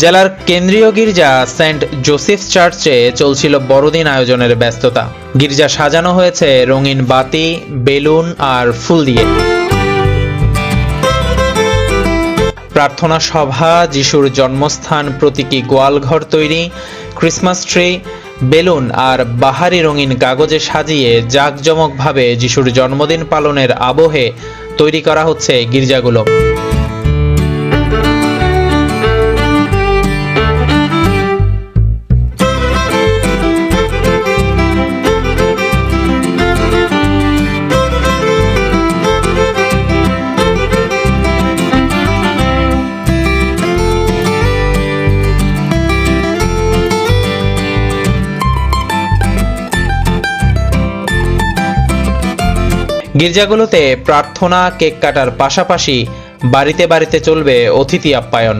জেলার কেন্দ্রীয় গির্জা সেন্ট জোসেফ চার্চে চলছিল বড়দিন আয়োজনের ব্যস্ততা। গির্জা সাজানো হয়েছে রঙিন বাতি, বেলুন আর ফুল দিয়ে। প্রার্থনা সভা, যিশুর জন্মস্থান প্রতীকী গোয়ালঘর তৈরি, ক্রিসমাস ট্রি, বেলুন আর বাহারি রঙিন কাগজে সাজিয়ে জাঁকজমকভাবে যিশুর জন্মদিন পালনের আবহে তৈরি করা হচ্ছে গির্জাগুলো। গির্জাগুলোতে প্রার্থনা, কেক কাটার পাশাপাশি বাড়িতে বাড়িতে চলবে অতিথি আপ্যায়ন।